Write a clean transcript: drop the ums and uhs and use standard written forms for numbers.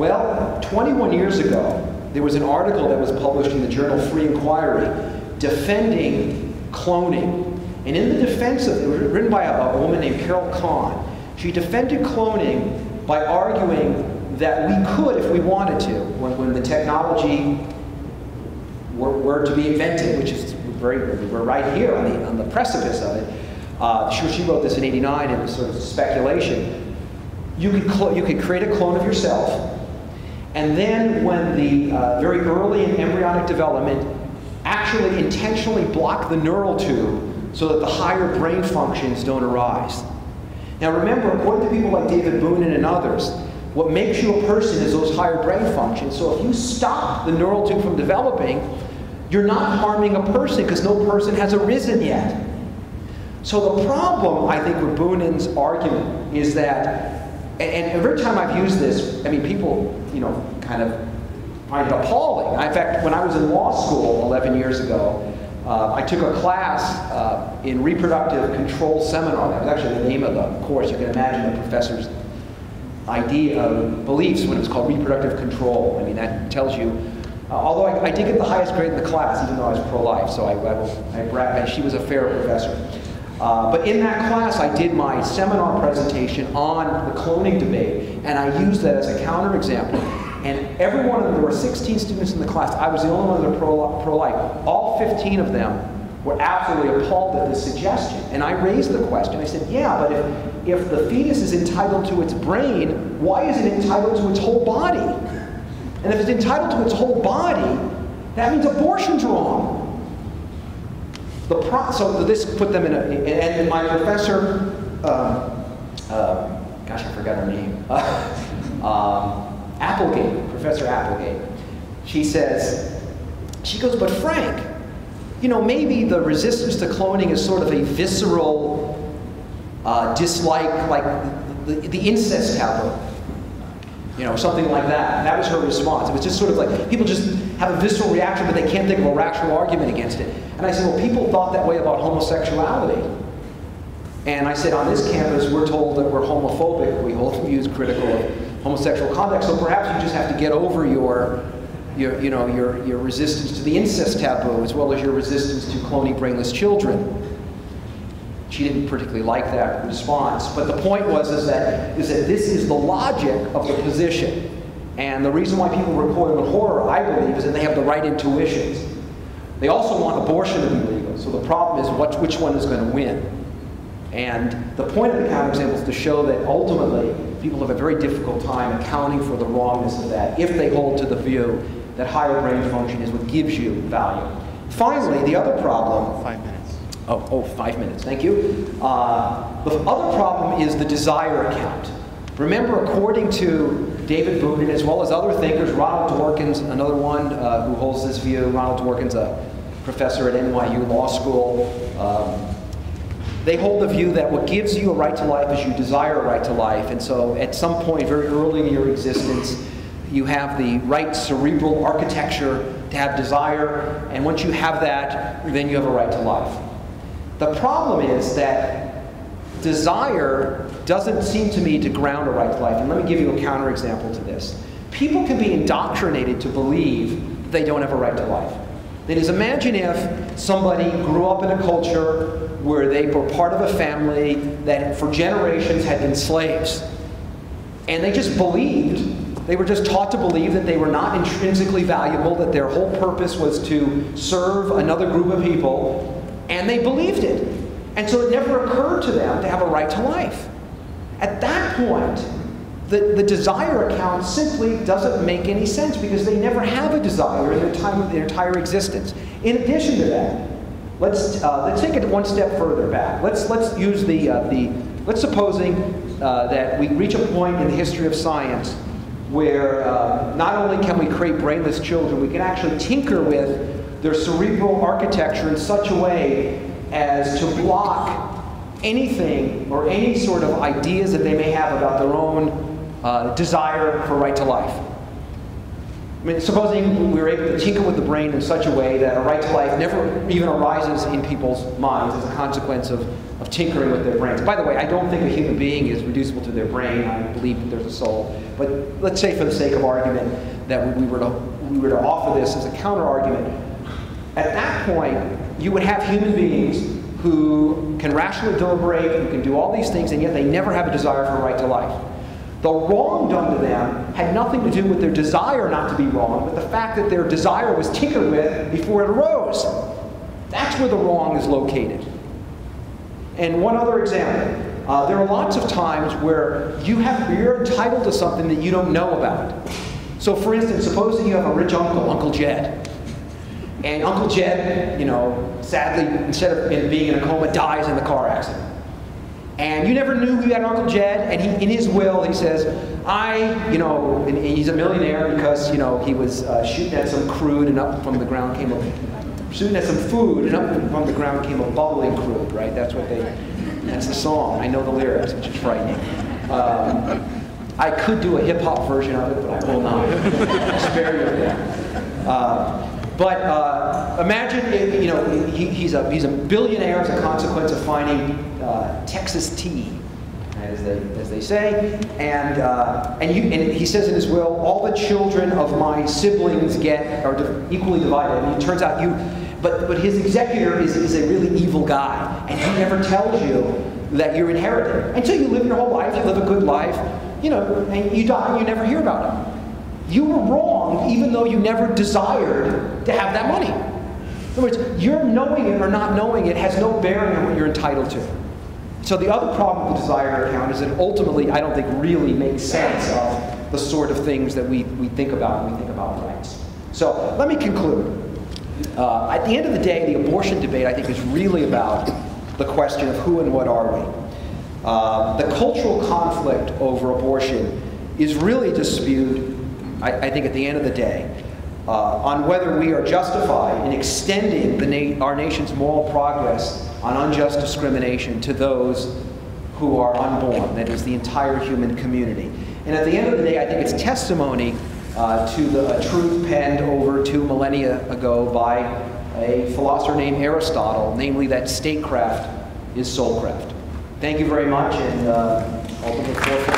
Well, 21 years ago, there was an article that was published in the journal Free Inquiry defending cloning. And in the defense of it, was written by a woman named Carol Kahn. She defended cloning by arguing that we could, if we wanted to, when the technology were to be invented, which is we're right here on the precipice of it. She wrote this in '89, and it was sort of speculation. You could create a clone of yourself, and then when the very early in embryonic development, actually intentionally block the neural tube so that the higher brain functions don't arise. Now remember, according to people like David Boonin and others, what makes you a person is those higher brain functions. So if you stop the neural tube from developing, you're not harming a person because no person has arisen yet. So the problem, I think, with Boonin's argument is that, and every time I've used this, I mean, people, kind of find it appalling. In fact, when I was in law school 11 years ago, I took a class in reproductive control seminar. That was actually the name of the course. You can imagine the professor's beliefs when it was called reproductive control. I mean, that tells you. Although I did get the highest grade in the class, even though I was pro-life, so I brag. She was a fair professor. But in that class, I did my seminar presentation on the cloning debate, and I used that as a counterexample. And every one of them, there were 16 students in the class. I was the only one that was pro-life. All 15 of them were absolutely appalled at this suggestion. And I raised the question. I said, yeah, but if the fetus is entitled to its brain, why is it entitled to its whole body? And if it's entitled to its whole body, that means abortion's wrong. So this put them in a, and my professor, gosh, I forgot her name, Applegate, Professor Applegate, she goes, but Frank, maybe the resistance to cloning is sort of a visceral dislike, like the incest taboo. Something like that. And that was her response. It was just sort of like, people just have a visceral reaction, but they can't think of a rational argument against it. And I said, well, people thought that way about homosexuality. And I said, on this campus, we're told that we're homophobic. We hold views critical of homosexual conduct. So perhaps you just have to get over your resistance to the incest taboo, as well as your resistance to cloning brainless children. She didn't particularly like that response, but the point is that this is the logic of the position. And the reason why people recoil in horror, I believe, is that they have the right intuitions. They also want abortion to be legal, so the problem is which one is going to win. And the point of the counterexample is to show that ultimately people have a very difficult time accounting for the wrongness of that if they hold to the view that higher brain function is what gives you value. Finally, the other problem... 5 minutes. Oh, 5 minutes, thank you. The other problem is the desire account. Remember, according to David Boonin, as well as other thinkers, Ronald Dworkin's another one who holds this view. Ronald Dworkin's a professor at NYU Law School. They hold the view that what gives you a right to life is you desire a right to life. And so at some point very early in your existence, you have the right cerebral architecture to have desire. And once you have that, then you have a right to life. The problem is that desire doesn't seem to me to ground a right to life. And let me give you a counterexample to this. People can be indoctrinated to believe that they don't have a right to life. That is, imagine if somebody grew up in a culture where they were part of a family that for generations had been slaves. And they just believed, they were just taught to believe that they were not intrinsically valuable, that their whole purpose was to serve another group of people. And they believed it. And so it never occurred to them to have a right to life. At that point, the desire account simply doesn't make any sense because they never have a desire in their entire existence. In addition to that, let's take it one step further back. Let's use let's supposing that we reach a point in the history of science where not only can we create brainless children, we can actually tinker with their cerebral architecture in such a way as to block anything or any sort of ideas that they may have about their own desire for right to life. I mean, supposing we were able to tinker with the brain in such a way that a right to life never even arises in people's minds as a consequence of of tinkering with their brains. By the way, I don't think a human being is reducible to their brain. I believe that there's a soul. But let's say for the sake of argument that we were to offer this as a counter-argument. At that point, you would have human beings who can rationally deliberate, who can do all these things, and yet they never have a desire for a right to life. The wrong done to them had nothing to do with their desire not to be wrong, but the fact that their desire was tinkered with before it arose. That's where the wrong is located. And one other example. There are lots of times where you're entitled to something that you don't know about. So for instance, supposing you have a rich uncle, Uncle Jed. And Uncle Jed, sadly, instead of being in a coma, dies in the car accident. And you never knew you had Uncle Jed, and in his will he says, and he's a millionaire because, he was shooting at some crude, and up from the ground came shooting at some food, and up from the ground came a bubbling crude, right? That's the song. I know the lyrics, which is frightening. I could do a hip-hop version of it, but I will not. Spare you of that. But imagine, he's a billionaire as a consequence of finding Texas tea, as they say, and he says in his will, all the children of my siblings are equally divided. And it turns out but his executor is a really evil guy, and he never tells you that you're inherited until you live your whole life. You live a good life, and you die, and you never hear about it. You were wrong, even though you never desired to have that money. In other words, your knowing it or not knowing it has no bearing on what you're entitled to. So the other problem with the desire account is that ultimately, I don't think really makes sense of the sort of things that we think about when we think about rights. So let me conclude. At the end of the day, the abortion debate, I think, is really about the question of who and what are we. The cultural conflict over abortion is really a dispute, I think, at the end of the day, on whether we are justified in extending our nation's moral progress on unjust discrimination to those who are unborn, that is, the entire human community. And at the end of the day, I think it's testimony to a truth penned over 2 millennia ago by a philosopher named Aristotle, namely that statecraft is soulcraft. Thank you very much, and open the floor for